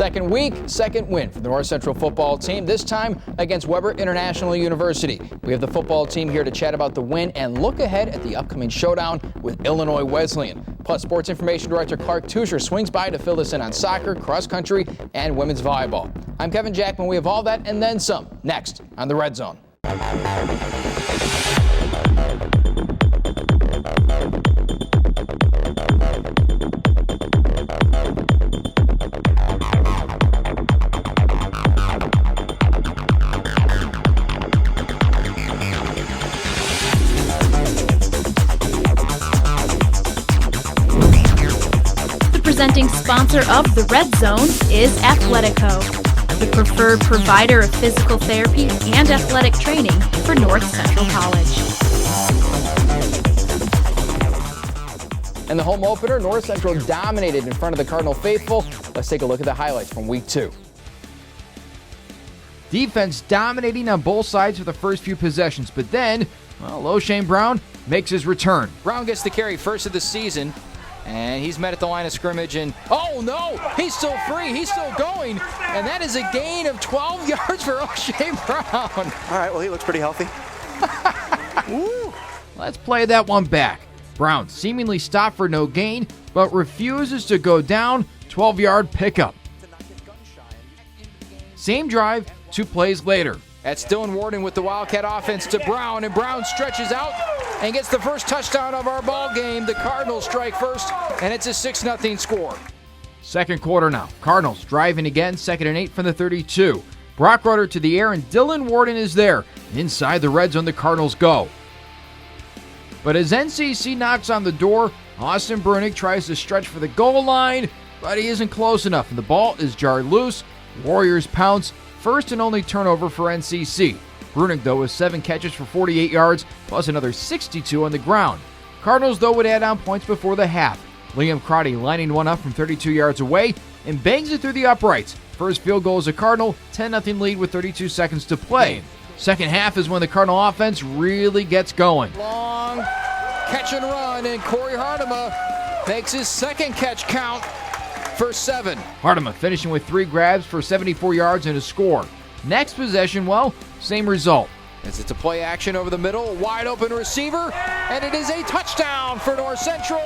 Second week, second win for the North Central football team, this time against Weber International University. We have the football team here to chat about the win and look ahead at the upcoming showdown with Illinois Wesleyan. Plus, Sports Information Director Clark Tuscher swings by to fill us in on soccer, cross country, and women's volleyball. I'm Kevin Jackman. We have all that and then some next on the Red Zone. Presenting sponsor of the Red Zone is ATHLETICO, the preferred provider of physical therapy and athletic training for North Central College. And the home opener, North Central dominated in front of the Cardinal faithful. Let's take a look at the highlights from week 2. Defense dominating on both sides for the first few possessions, but then, well, O'Shane Brown makes his return. Brown gets the carry first of the season. And he's met at the line of scrimmage, and oh no, he's still free, he's still going, and that is a gain of 12 yards for O'Shane Brown. All right, well, he looks pretty healthy. Woo. Let's play that one back. Brown seemingly stopped for no gain, but refuses to go down. 12-yard pickup. Same drive, 2 plays later. That's Dylan Warden with the Wildcat offense to Brown, and Brown stretches out and gets the first touchdown of our ball game. The Cardinals strike first, and it's a 6-0 score. Second quarter now. Cardinals driving again, 2nd and 8 from the 32. Brock Rudder to the air, and Dylan Warden is there. Inside the red zone, the Cardinals go. But as NCC knocks on the door, Austin Brunig tries to stretch for the goal line, but he isn't close enough, and the ball is jarred loose. Warriors pounce. First and only turnover for NCC. Brunig, though, with 7 catches for 48 yards, plus another 62 on the ground. Cardinals, though, would add on points before the half. Liam Crotty lining one up from 32 yards away and bangs it through the uprights. First field goal is a Cardinal, 10-0 lead with 32 seconds to play. Second half is when the Cardinal offense really gets going. Long catch and run, and Corey Hartema makes his second catch count for 7. Hartema finishing with 3 grabs for 74 yards and a score. Next possession, well, same result. As it's a play action over the middle, wide open receiver, and it is a touchdown for North Central.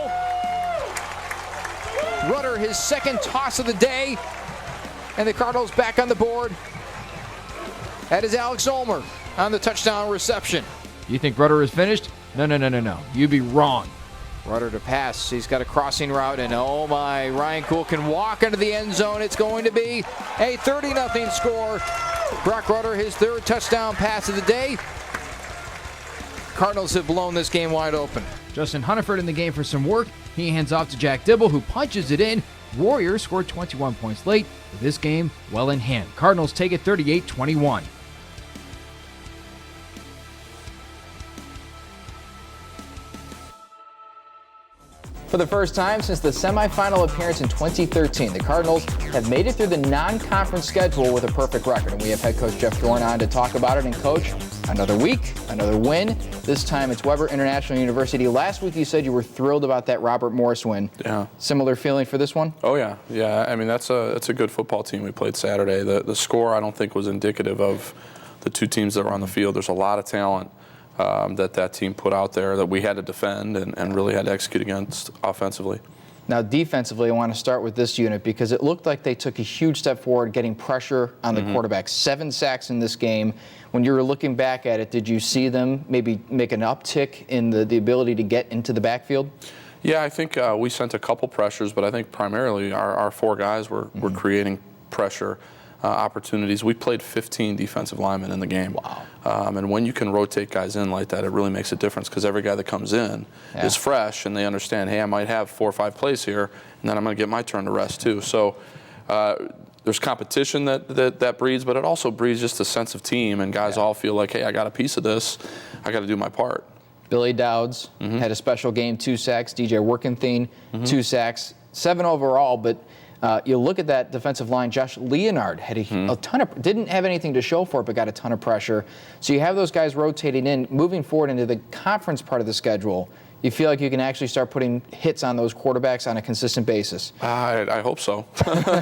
Rudder, his second toss of the day, and the Cardinals back on the board. That is Alex Ulmer on the touchdown reception. You think Rudder is finished? No. You'd be wrong. Rudder to pass. He's got a crossing route, and oh my, Ryan Kuhl can walk into the end zone. It's going to be a 30-0 score. Brock Rudder, his 3rd touchdown pass of the day. Cardinals have blown this game wide open. Justin Hunniford in the game for some work. He hands off to Jack Dibble, who punches it in. Warriors scored 21 points late, with this game well in hand. Cardinals take it 38-21. For the first time since the semifinal appearance in 2013, the Cardinals have made it through the non-conference schedule with a perfect record. And we have head coach Jeff Thorne on to talk about it. And coach, another week, another win. This time it's Weber International University. Last week you said you were thrilled about that Robert Morris win. Yeah. Similar feeling for this one? Oh, yeah. Yeah, I mean, that's a good football team we played Saturday. The score, I don't think, was indicative of the 2 teams that were on the field. There's a lot of talent that team put out there that we had to defend and really had to execute against offensively. Now, defensively, I want to start with this unit because it looked like they took a huge step forward getting pressure on the quarterback. 7 sacks in this game. When you were looking back at it, did you see them maybe make an uptick in the ability to get into the backfield? Yeah, I think we sent a couple pressures, but I think primarily our 4 guys were creating pressure opportunities. We played 15 defensive linemen in the game. Wow. And when you can rotate guys in like that, it really makes a difference because every guy that comes in is fresh and they understand, hey, I might have 4 or 5 plays here, and then I'm going to get my turn to rest too. So there's competition that breeds, but it also breeds just a sense of team, and guys all feel like, hey, I got a piece of this. I got to do my part. Billy Dowds had a special game, 2 sacks. DJ Workenthien, 2 sacks, 7 overall, but you look at that defensive line. Josh Leonard had a ton of, didn't have anything to show for it, but got a ton of pressure. So you have those guys rotating in, moving forward into the conference part of the schedule. you feel like you can actually start putting hits on those quarterbacks on a consistent basis? I hope so.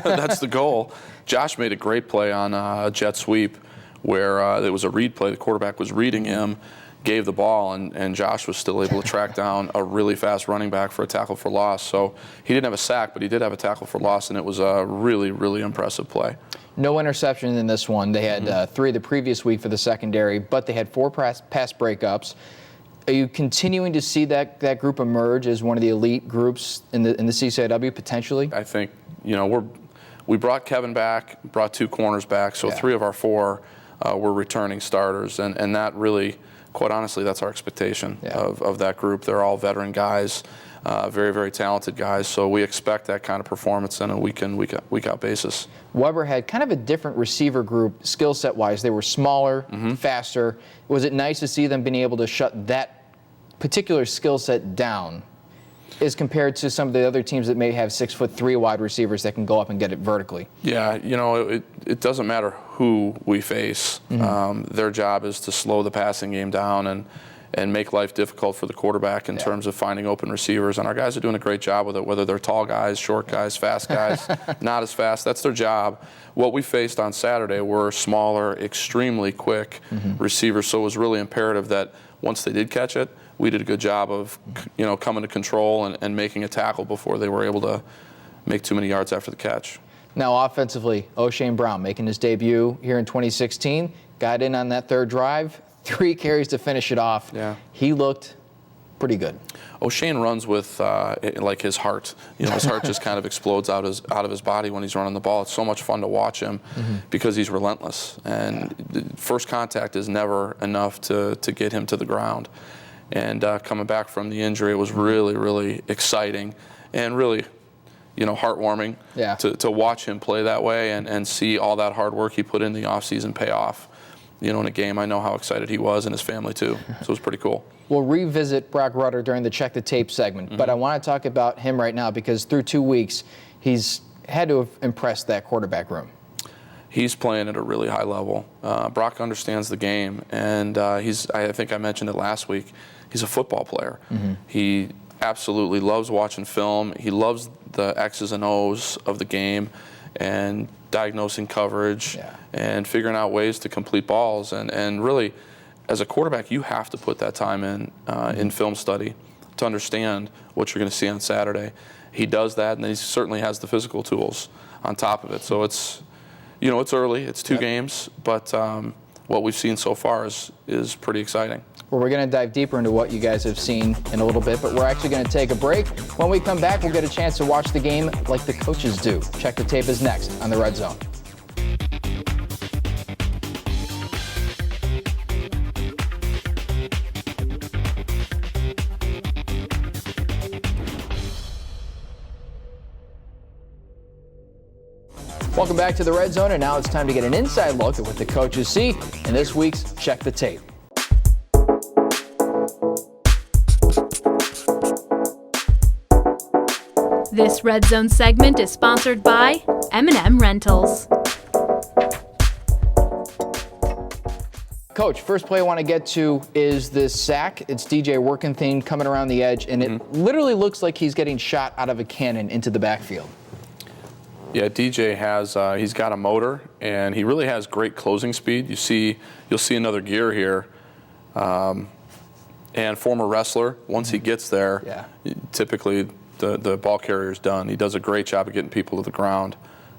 That's the goal. Josh made a great play on a jet sweep where it was a read play. The quarterback was reading him, gave the ball, and Josh was still able to track down a really fast running back for a tackle for loss. So he didn't have a sack, but he did have a tackle for loss, and it was a really, really impressive play. No interception in this one. They had 3 the previous week for the secondary, but they had 4 pass breakups. Are you continuing to see that group emerge as one of the elite groups in the CCIW potentially? I think, we brought Kevin back, brought 2 corners back, so 3 of our 4 were returning starters, and that really, quite honestly, that's our expectation of that group. They're all veteran guys, very, very talented guys, so we expect that kind of performance on a week-in, week-out basis. Weber had kind of a different receiver group skill set wise. They were smaller, faster. Was it nice to see them being able to shut that particular skill set down as compared to some of the other teams that may have 6'3" wide receivers that can go up and get it vertically? Yeah, it doesn't matter who we face. Their job is to slow the passing game down and make life difficult for the quarterback in terms of finding open receivers. And our guys are doing a great job with it, whether they're tall guys, short guys, fast guys, not as fast. That's their job. What we faced on Saturday were smaller, extremely quick receivers, so it was really imperative that once they did catch it, we did a good job of coming to control and making a tackle before they were able to make too many yards after the catch. Now offensively, O'Shane Brown making his debut here in 2016, got in on that 3rd drive, 3 carries to finish it off. Yeah. He looked pretty good. O'Shane runs with like his heart. His heart just kind of explodes out of his body when he's running the ball. It's so much fun to watch him because he's relentless. And first contact is never enough to get him to the ground. And coming back from the injury, it was really, really exciting and really, heartwarming to watch him play that way and see all that hard work he put in the offseason pay off. In a game, I know how excited he was and his family too. So it was pretty cool. We'll revisit Brock Rutter during the Check the Tape segment, but I want to talk about him right now because through 2 weeks, he's had to have impressed that quarterback room. He's playing at a really high level. Brock understands the game, and I think I mentioned it last week, he's a football player. He absolutely loves watching film. He loves the X's and O's of the game and diagnosing coverage and figuring out ways to complete balls. And really, as a quarterback, you have to put that time in film study to understand what you're going to see on Saturday. He does that, and then he certainly has the physical tools on top of it. So it's early. It's 2 games, but what we've seen so far is pretty exciting. Well, we're going to dive deeper into what you guys have seen in a little bit, but we're actually going to take a break. When we come back, we'll get a chance to watch the game like the coaches do. Check the Tape is next on the Red Zone. Welcome back to the Red Zone, and now it's time to get an inside look at what the coaches see in this week's Check the Tape. This Red Zone segment is sponsored by M&M Rentals. Coach, first play I want to get to is this sack. It's DJ Workenthien coming around the edge, and it literally looks like he's getting shot out of a cannon into the backfield. Yeah, DJ has he's got a motor, and he really has great closing speed. You'll see another gear here. And former wrestler, once he gets there, typically the ball carrier's done. He does a great job of getting people to the ground.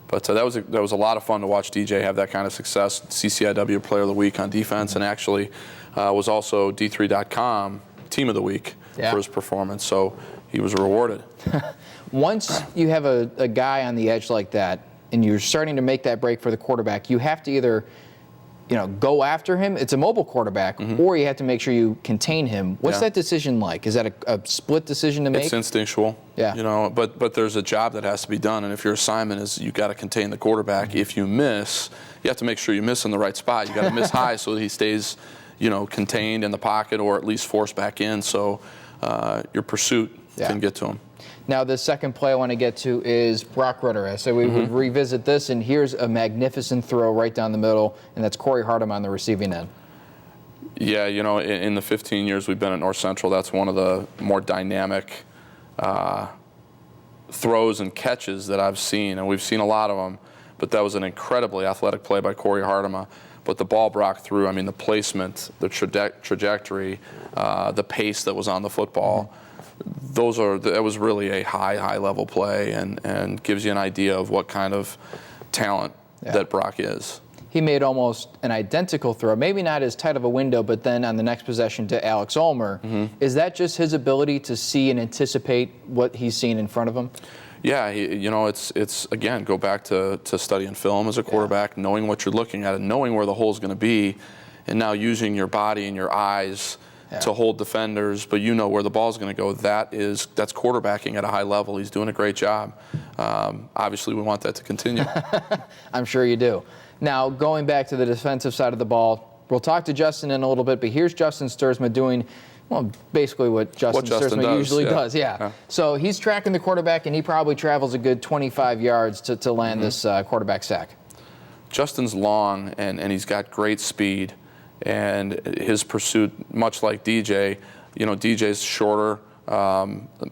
But that was a lot of fun to watch DJ have that kind of success. CCIW Player of the Week on defense, and actually was also D3.com Team of the Week for his performance. So he was rewarded. Once you have a guy on the edge like that, and you're starting to make that break for the quarterback, you have to either go after him. It's a mobile quarterback, or you have to make sure you contain him. What's that decision like? Is that a split decision to make? It's instinctual. Yeah. But there's a job that has to be done, and if your assignment is you got to contain the quarterback, if you miss, you have to make sure you miss in the right spot. You got to miss high so that he stays, contained in the pocket or at least forced back in, so your pursuit can get to him. Now, the second play I want to get to is Brock Rutter. So we would revisit this, and here's a magnificent throw right down the middle, and that's Corey Hartem on the receiving end. Yeah, in the 15 years we've been at North Central, that's one of the more dynamic throws and catches that I've seen, and we've seen a lot of them, but that was an incredibly athletic play by Corey Hartema. But the ball broke through. I mean, the placement, the trajectory, the pace that was on the football, that was really a high level play, and gives you an idea of what kind of talent that Brock is. He made almost an identical throw, maybe not as tight of a window, but then on the next possession to Alex Ulmer. Is that just his ability to see and anticipate what he's seen in front of him? Yeah, it's again, go back to studying film as a quarterback, knowing what you're looking at and knowing where the hole's going to be, and now using your body and your eyes to hold defenders, but you know where the ball's going to go. That's quarterbacking at a high level. He's doing a great job. Obviously, we want that to continue. I'm sure you do. Now, going back to the defensive side of the ball, we'll talk to Justin in a little bit, but here's Justin Stuursma doing, well, basically what Justin Stuursma usually does. Yeah. So he's tracking the quarterback, and he probably travels a good 25 yards to land this quarterback sack. Justin's long, and he's got great speed, and his pursuit, much like DJ, DJ's shorter,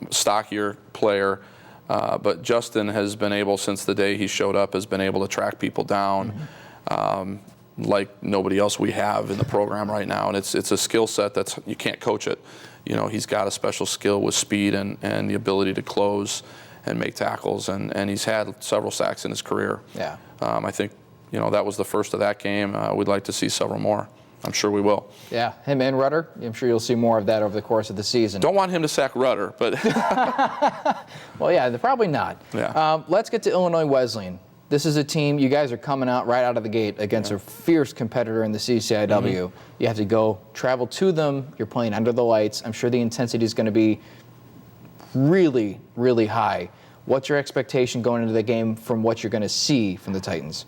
stockier player, but Justin has been able, since the day he showed up, has been able to track people down like nobody else we have in the program right now. And it's a skill set that's, you can't coach it. He's got a special skill with speed and the ability to close and make tackles, and he's had several sacks in his career. Yeah. I think, that was the first of that game. We'd like to see several more. I'm sure we will. Yeah, him and Rudder. I'm sure you'll see more of that over the course of the season. Don't want him to sack Rudder, but... Well, yeah, probably not. Yeah. Let's get to Illinois Wesleyan. This is a team, you guys are coming out right out of the gate against a fierce competitor in the CCIW. You have to travel to them. You're playing under the lights. I'm sure the intensity is going to be really, really high. What's your expectation going into the game from what you're going to see from the Titans?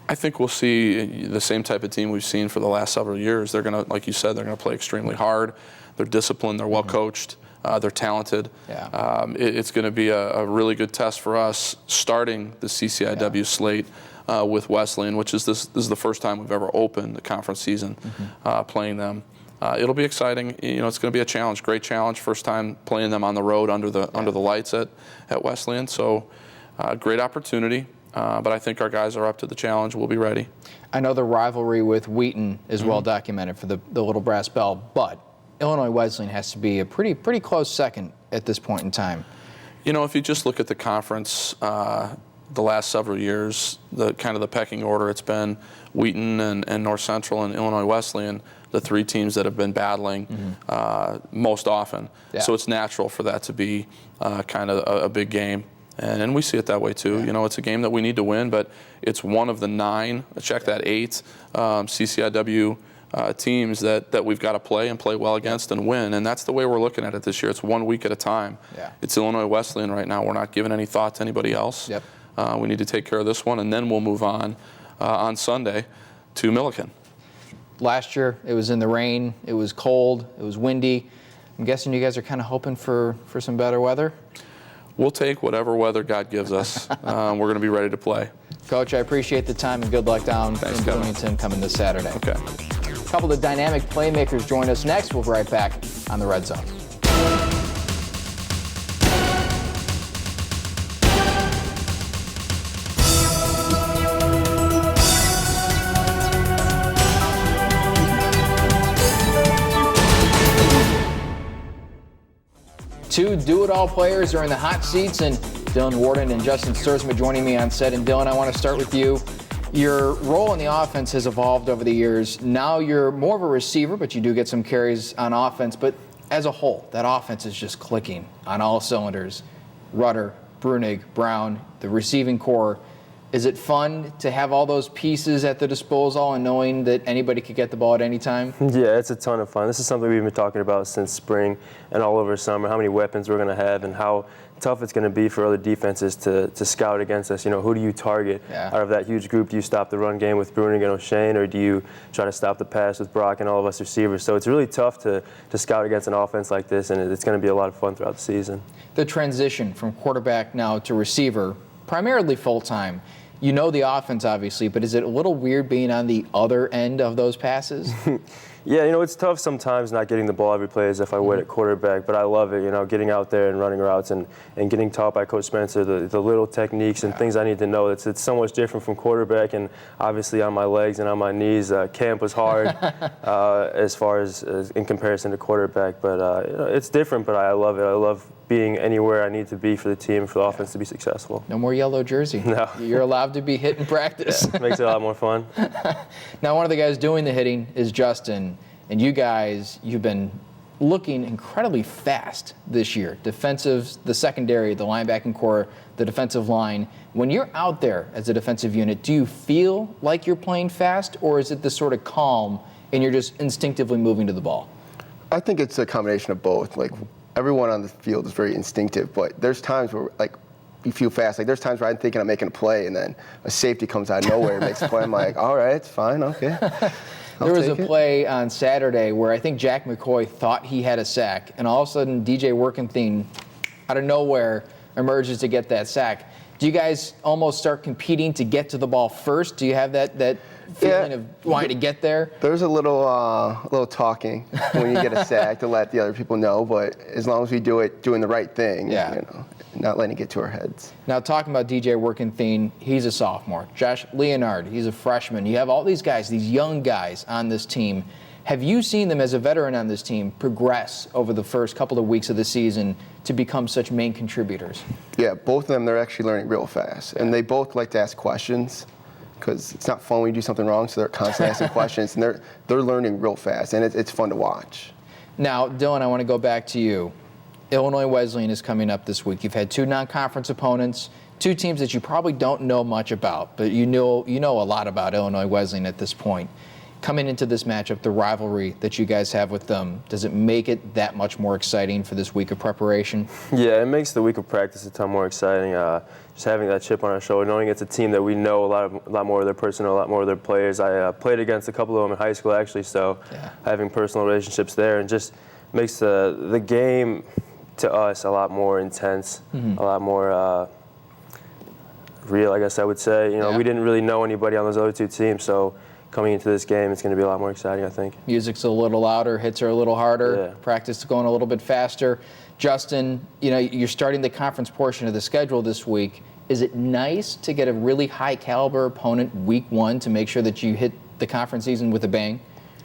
I think we'll see the same type of team we've seen for the last several years. They're going to, like you said, they're going to play extremely hard. They're disciplined. They're well coached. They're talented. Yeah. It's going to be a really good test for us starting the CCIW slate with Wesleyan, which is this is the first time we've ever opened the conference season playing them. It'll be exciting. It's going to be a challenge, great challenge. First time playing them on the road under the lights at Wesleyan. So great opportunity. But I think our guys are up to the challenge. We'll be ready. I know the rivalry with Wheaton is well documented for the Little Brass Bell, but Illinois Wesleyan has to be a pretty close second at this point in time. If you just look at the conference the last several years, the pecking order, it's been Wheaton and North Central and Illinois Wesleyan, the three teams that have been battling most often. Yeah. So it's natural for that to be a big game. And we see it that way too. Yeah. It's a game that we need to win, but it's one of the 8 CCIW teams that we've got to play and play well against and win. And that's the way we're looking at it this year. It's 1 week at a time. Yeah. It's Illinois Wesleyan right now. We're not giving any thought to anybody else. Yep. We need to take care of this one, and then we'll move on Sunday to Milliken. Last year, it was in the rain. It was cold. It was windy. I'm guessing you guys are kind of hoping for some better weather? We'll take whatever weather God gives us. We're going to be ready to play. Coach, I appreciate the time and good luck down in Bloomington coming this Saturday. Okay. A couple of dynamic playmakers join us next. We'll be right back on the Red Zone. Two do-it-all players are in the hot seats, and Dylan Warden and Justin Stuursma joining me on set. And Dylan, I want to start with you. Your role in the offense has evolved over the years. Now you're more of a receiver, but you do get some carries on offense. But as a whole, that offense is just clicking on all cylinders. Rudder, Brunig, Brown, the receiving core. Is it fun to have all those pieces at the disposal and knowing that anybody could get the ball at any time? Yeah, it's a ton of fun. This is something we've been talking about since spring and all over summer, how many weapons we're going to have and how tough it's going to be for other defenses to scout against us. Who do you target out of that huge group? Do you stop the run game with Brunig and O'Shane, or do you try to stop the pass with Brock and all of us receivers? So it's really tough to scout against an offense like this, and it's going to be a lot of fun throughout the season. The transition from quarterback now to receiver, primarily full-time, the offense, obviously, but is it a little weird being on the other end of those passes? Yeah, it's tough sometimes not getting the ball every play as if I would at quarterback, but I love it, getting out there and running routes and getting taught by Coach Spencer the little techniques and things I need to know. It's so much different from quarterback, and obviously on my legs and on my knees. Camp was hard as far as in comparison to quarterback, but it's different, but I love it. I love being anywhere I need to be for the team, for the offense to be successful. No more yellow jersey. No. You're allowed to be hit in practice. Yeah, makes it a lot more fun. Now, one of the guys doing the hitting is Justin, and you've been looking incredibly fast this year. Defensive, the secondary, the linebacking core, the defensive line. When you're out there as a defensive unit, do you feel like you're playing fast, or is it this sort of calm and you're just instinctively moving to the ball? I think it's a combination of both. Like, everyone on the field is very instinctive, but there's times where, like, you feel fast. Like, there's times where I'm thinking I'm making a play, and then a safety comes out of nowhere and makes a play. I'm like, all right, it's fine, okay. There was a play on Saturday where I think Jack McCoy thought he had a sack, and all of a sudden DJ Workenthien out of nowhere emerges to get that sack. Do you guys almost start competing to get to the ball first? Do you have that feeling of wanting to get there? There's a little talking when you get a sack to let the other people know, but as long as we do it doing the right thing, not letting it get to our heads. Now, talking about DJ Workenthien, he's a sophomore. Josh Leonard, he's a freshman. You have all these guys, these young guys on this team. Have you seen them as a veteran on this team progress over the first couple of weeks of the season to become such main contributors? Yeah, both of them, they're actually learning real fast. And they both like to ask questions because it's not fun when you do something wrong, so they're constantly asking questions. And they're learning real fast, and it's fun to watch. Now, Dylan, I want to go back to you. Illinois Wesleyan is coming up this week. You've had two non-conference opponents, two teams that you probably don't know much about, but you know a lot about Illinois Wesleyan at this point. Coming into this matchup, the rivalry that you guys have with them, does it make it that much more exciting for this week of preparation? Yeah, it makes the week of practice a ton more exciting. Just having that chip on our shoulder, knowing it's a team that we know a lot more of their personnel, a lot more of their players. I played against a couple of them in high school, actually, so having personal relationships there and just makes the game to us a lot more intense, a lot more real, I guess I would say. We didn't really know anybody on those other two teams, so coming into this game, it's going to be a lot more exciting, I think. Music's a little louder, hits are a little harder, practice is going a little bit faster. Justin, you're starting the conference portion of the schedule this week. Is it nice to get a really high caliber opponent week one to make sure that you hit the conference season with a bang?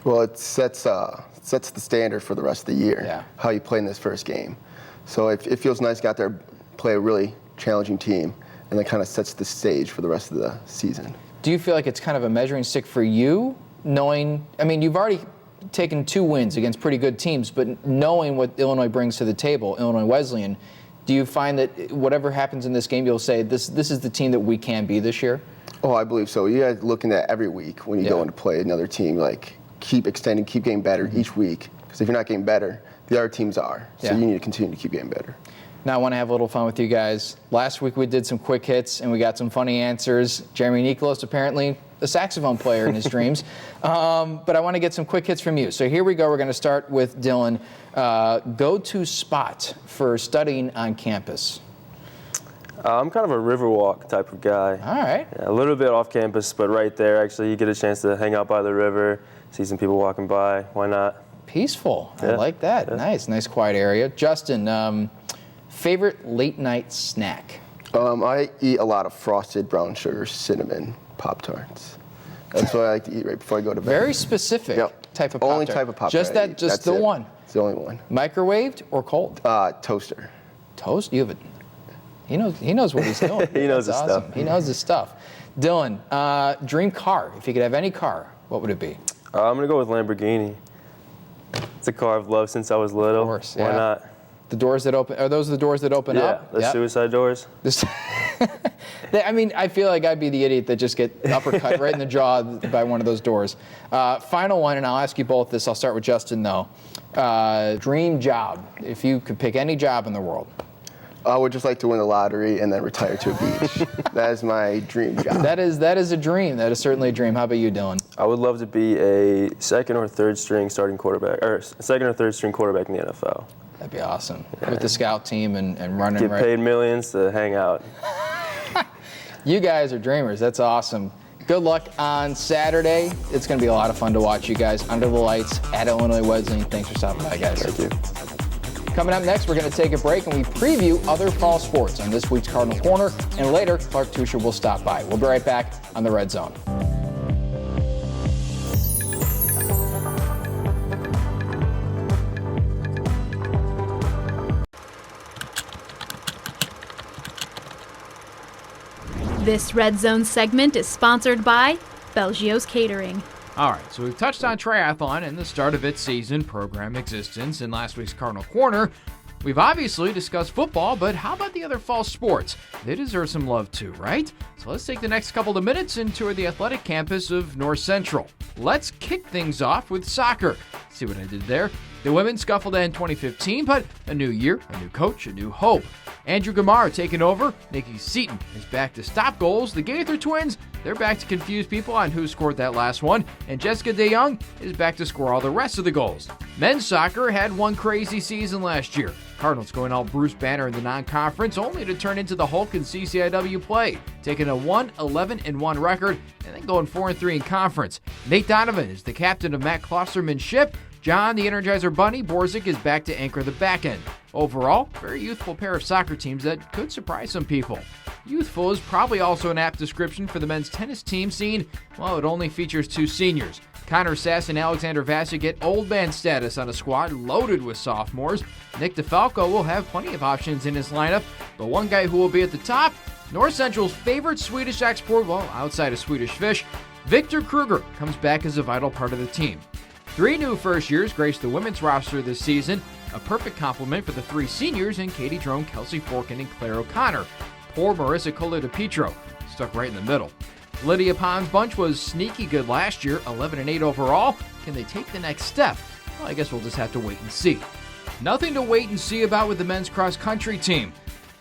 Well, it sets the standard for the rest of the year, how you play in this first game. So it feels nice to get out there, play a really challenging team, and that kind of sets the stage for the rest of the season. Do you feel like it's kind of a measuring stick for you, knowing, you've already taken 2 wins against pretty good teams, but knowing what Illinois brings to the table, Illinois Wesleyan, do you find that whatever happens in this game, you'll say, this is the team that we can be this year? Oh, I believe so. You guys looking at every week when you go in to play another team, like keep extending, keep getting better each week. Because if you're not getting better, the other teams are. So you need to continue to keep getting better. Now, I want to have a little fun with you guys. Last week we did some quick hits and we got some funny answers. Jeremy Nicholas, apparently a saxophone player in his dreams. But I want to get some quick hits from you. So here we go. We're going to start with Dylan. Go-to spot for studying on campus? I'm kind of a Riverwalk type of guy. All right. Yeah, a little bit off campus, but right there, actually, you get a chance to hang out by the river, see some people walking by. Why not? Peaceful. I like that. Nice quiet area. Justin, favorite late night snack? I eat a lot of frosted brown sugar cinnamon Pop-Tarts. That's what I like to eat right before I go to bed. Very specific type of Pop-Tart. Only type of Pop-Tart. Just the one? It's the only one. Microwaved or cold? Toaster. Toast? You have it. He knows what he's doing. He knows his stuff. He knows his stuff. Dylan, dream car. If you could have any car, what would it be? I'm going to go with Lamborghini. It's a car I've loved since I was little. Of course, Why not? The doors that open, are those the doors that open up? Yeah, the suicide doors. I feel like I'd be the idiot that just get uppercut right in the jaw by one of those doors. Final one, and I'll ask you both this. I'll start with Justin, though. Dream job, if you could pick any job in the world. I would just like to win the lottery and then retire to a beach. That is my dream job. That is a dream. That is certainly a dream. How about you, Dylan? I would love to be a second or third string quarterback in the NFL. That'd be awesome. Yeah. With the scout team and running right. Get paid millions to hang out. You guys are dreamers. That's awesome. Good luck on Saturday. It's going to be a lot of fun to watch you guys under the lights at Illinois Wesleyan. Thanks for stopping by, guys. Thank you. Coming up next, we're going to take a break and we preview other fall sports on this week's Cardinal Corner. And later, Clark Tuscher will stop by. We'll be right back on the Red Zone. This Red Zone segment is sponsored by Belgio's Catering. All right, so we've touched on triathlon and the start of its season, program existence, in last week's Cardinal Corner. We've obviously discussed football, but how about the other fall sports? They deserve some love too, right? So let's take the next couple of minutes and tour the athletic campus of North Central. Let's kick things off with soccer. See what I did there? The women scuffled in 2015, but a new year, a new coach, a new hope. Andrew Gamar taking over. Nikki Seaton is back to stop goals. The Gaither twins, they're back to confuse people on who scored that last one. And Jessica DeYoung is back to score all the rest of the goals. Men's soccer had one crazy season last year. Cardinals going all Bruce Banner in the non-conference, only to turn into the Hulk in CCIW play, taking a 1-11-1 record and then going 4-3 in conference. Nate Donovan is the captain of Matt Klosterman's ship. John, the Energizer Bunny, Borzik is back to anchor the back end. Overall, very youthful pair of soccer teams that could surprise some people. Youthful is probably also an apt description for the men's tennis team scene. Well, it only features two seniors. Connor Sass and Alexander Vasic get old man status on a squad loaded with sophomores. Nick DeFalco will have plenty of options in his lineup, but one guy who will be at the top, North Central's favorite Swedish export, well, outside of Swedish fish, Victor Kruger comes back as a vital part of the team. 3 new first years graced the women's roster this season, a perfect complement for the 3 seniors in Katie Drone, Kelsey Forkin, and Claire O'Connor. Poor Marissa Colita-Petro stuck right in the middle. Lydia Pond's bunch was sneaky good last year, 11-8 overall. Can they take the next step? Well, I guess we'll just have to wait and see. Nothing to wait and see about with the men's cross-country team.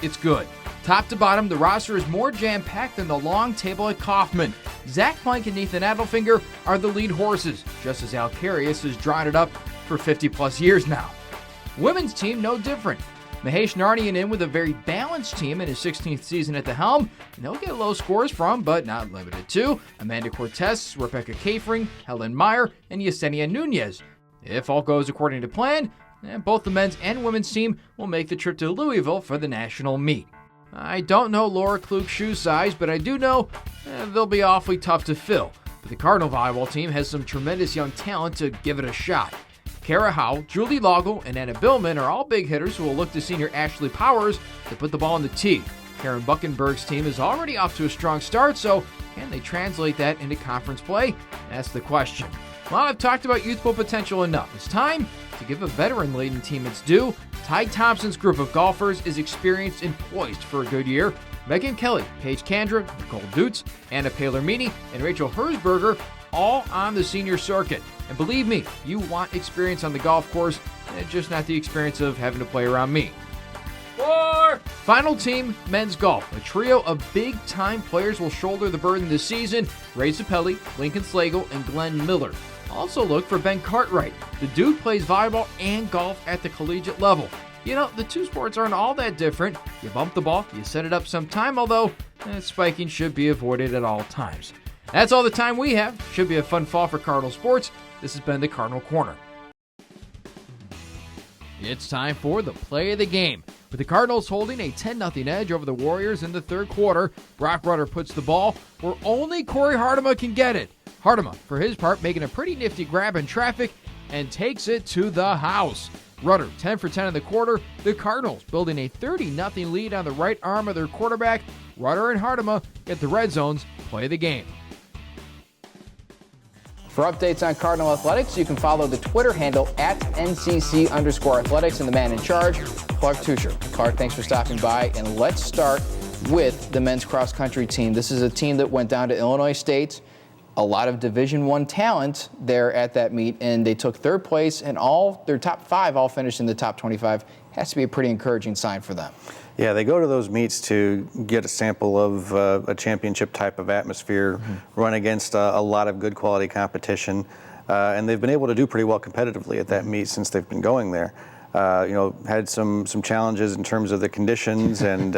It's good. Top to bottom, the roster is more jam-packed than the long table at Kaufman. Zach Plank and Nathan Adelfinger are the lead horses, just as Al Carius has drawn it up for 50-plus years now. Women's team, no different. Mahesh Narnian in with a very balanced team in his 16th season at the helm, and they'll get low scores from, but not limited to, Amanda Cortez, Rebecca Kafring, Helen Meyer, and Yesenia Nunez. If all goes according to plan, both the men's and women's team will make the trip to Louisville for the national meet. I don't know Laura Klug's shoe size, but I do know they'll be awfully tough to fill. But the Cardinal volleyball team has some tremendous young talent to give it a shot. Kara Howell, Julie Logel, and Anna Billman are all big hitters who will look to senior Ashley Powers to put the ball in the tee. Karen Buckenberg's team is already off to a strong start, so can they translate that into conference play? That's the question. Well, I've talked about youthful potential enough. It's time to give a veteran-laden team its due. Ty Thompson's group of golfers is experienced and poised for a good year. Megan Kelly, Paige Kandra, Nicole Dutz, Anna Palermini, and Rachel Herzberger all on the senior circuit. And believe me, you want experience on the golf course, just not the experience of having to play around me. Final team, men's golf. A trio of big-time players will shoulder the burden this season. Ray Zappelli, Lincoln Slagle, and Glenn Miller. Also look for Ben Cartwright. The dude plays volleyball and golf at the collegiate level. You know, the two sports aren't all that different. You bump the ball, you set it up sometime, although spiking should be avoided at all times. That's all the time we have. Should be a fun fall for Cardinal sports. This has been the Cardinal Corner. It's time for the play of the game. With the Cardinals holding a 10-0 edge over the Warriors in the third quarter, Brock Rudder puts the ball where only Corey Hartema can get it. Hartema, for his part, making a pretty nifty grab in traffic and takes it to the house. Rudder, 10 for 10 in the quarter. The Cardinals building a 30-0 lead on the right arm of their quarterback. Rudder and Hartema get the Red Zone's play of the game. For updates on Cardinal Athletics, you can follow the Twitter handle at @NCC_athletics and the man in charge, Clark Tuscher. Clark, thanks for stopping by. And let's start with the men's cross-country team. This is a team that went down to Illinois State. A lot of Division I talent there at that meet, and they took third place, and all their top 5 all finished in the top 25. Has to be a pretty encouraging sign for them. Yeah, they go to those meets to get a sample of a championship type of atmosphere, run against a lot of good quality competition, and they've been able to do pretty well competitively at that meet since they've been going there. Had some challenges in terms of the conditions and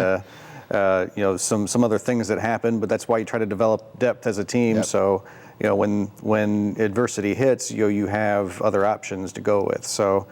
some other things that happen, but that's why you try to develop depth as a team. Yep. So, when adversity hits, you have other options to go with. So,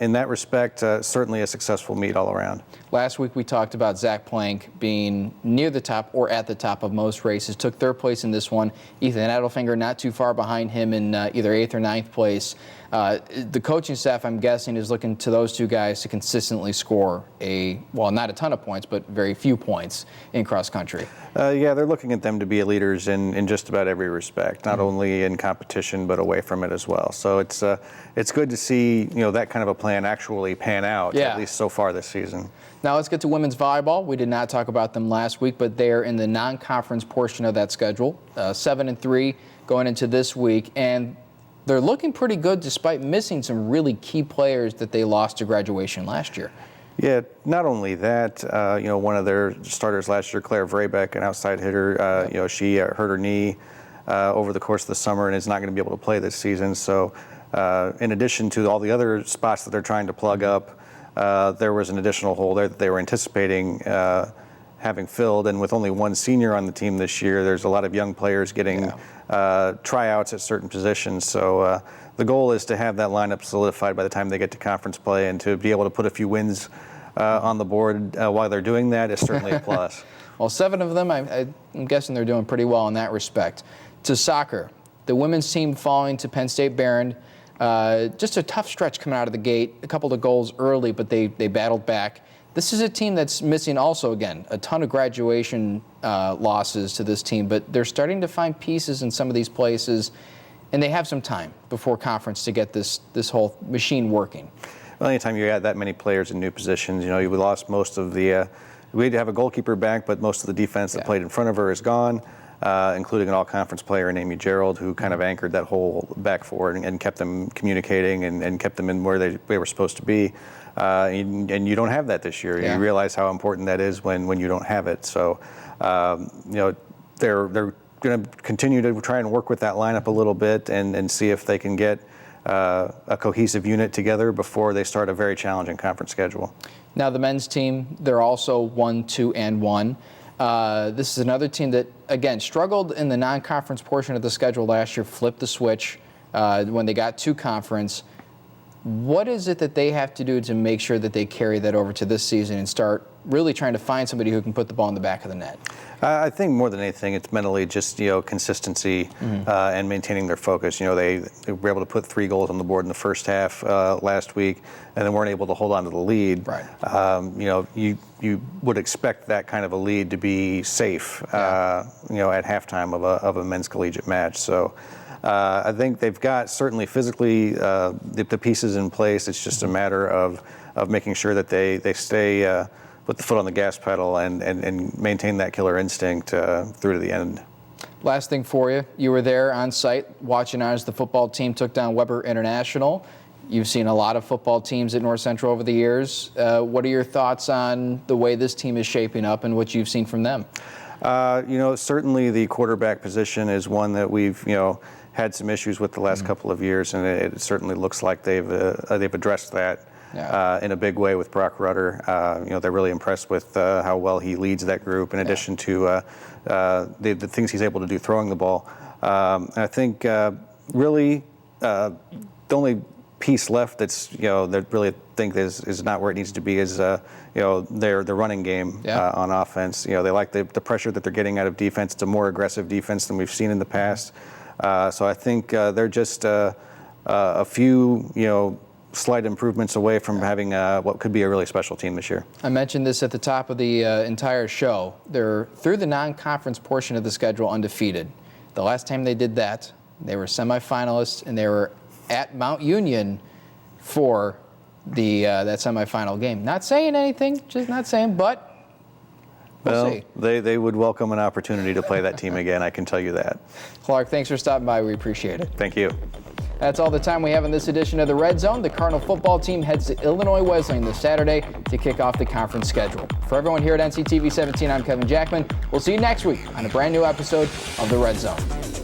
in that respect, certainly a successful meet all around. Last week we talked about Zach Plank being near the top or at the top of most races. Took third place in this one. Ethan Edelfinger not too far behind him in either 8th or 9th place. The coaching staff, I'm guessing, is looking to those two guys to consistently score not a ton of points, but very few points in cross country. Yeah, they're looking at them to be leaders in just about every respect, not only in competition but away from it as well. So it's good to see that kind of a plan actually pan out, at least so far this season. Now let's get to women's volleyball. We did not talk about them last week, but they are in the non-conference portion of that schedule, 7-3 going into this week, and they're looking pretty good despite missing some really key players that they lost to graduation last year. Yeah, not only that, one of their starters last year, Claire Vraybeck, an outside hitter, she hurt her knee over the course of the summer and is not going to be able to play this season. So in addition to all the other spots that they're trying to plug up, there was an additional hole there that they were anticipating having filled. And with only one senior on the team this year, there's a lot of young players getting tryouts at certain positions. So the goal is to have that lineup solidified by the time they get to conference play, and to be able to put a few wins on the board while they're doing that is certainly a plus. Well, 7 of them, I'm guessing they're doing pretty well in that respect. To soccer, the women's team falling to Penn State Barron. Just a tough stretch coming out of the gate. A couple of goals early, but they battled back. This is a team that's missing also, again, a ton of graduation losses to this team, but they're starting to find pieces in some of these places, and they have some time before conference to get this whole machine working. Well, anytime you add that many players in new positions, we lost most of the we have a goalkeeper back, but most of the defense that played in front of her is gone, including an all-conference player in Amy Gerald, who kind of anchored that whole back forward and kept them communicating and kept them in where they were supposed to be. And you don't have that this year. You realize how important that is when you don't have it. So, they're going to continue to try and work with that lineup a little bit and see if they can get a cohesive unit together before they start a very challenging conference schedule. Now the men's team, they're also 1-2-1. This is another team that, again, struggled in the non-conference portion of the schedule last year, flipped the switch when they got to conference. What is it that they have to do to make sure that they carry that over to this season and start really trying to find somebody who can put the ball in the back of the net? I think more than anything, it's mentally just consistency and maintaining their focus. They were able to put 3 goals on the board in the first half last week, and then weren't able to hold on to the lead. Right. You would expect that kind of a lead to be safe. At halftime of a men's collegiate match. So. I think they've got certainly physically the pieces in place. It's just a matter of making sure that they stay put the foot on the gas pedal and maintain that killer instinct through to the end. Last thing for you, you were there on site watching as the football team took down Weber International. You've seen a lot of football teams at North Central over the years. What are your thoughts on the way this team is shaping up and what you've seen from them? Certainly the quarterback position is one that we've had some issues with the last couple of years, and it certainly looks like they've addressed that in a big way with Brock Rutter. They're really impressed with how well he leads that group, in addition to the things he's able to do throwing the ball. I think really the only piece left that's that really think is not where it needs to be is their running game on offense. They like the pressure that they're getting out of defense. It's a more aggressive defense than we've seen in the past. So I think they're just a few slight improvements away from having what could be a really special team this year. I mentioned this at the top of the entire show. They're through the non-conference portion of the schedule undefeated. The last time they did that, they were semifinalists, and they were at Mount Union for that semifinal game. Not saying anything, just not saying, but we'll see. They would welcome an opportunity to play that team again, I can tell you that. Clark, thanks for stopping by. We appreciate it. Thank you. That's all the time we have in this edition of the Red Zone. The Cardinal football team heads to Illinois Wesleyan this Saturday to kick off the conference schedule. For everyone here at NCTV 17, I'm Kevin Jackman. We'll see you next week on a brand new episode of the Red Zone.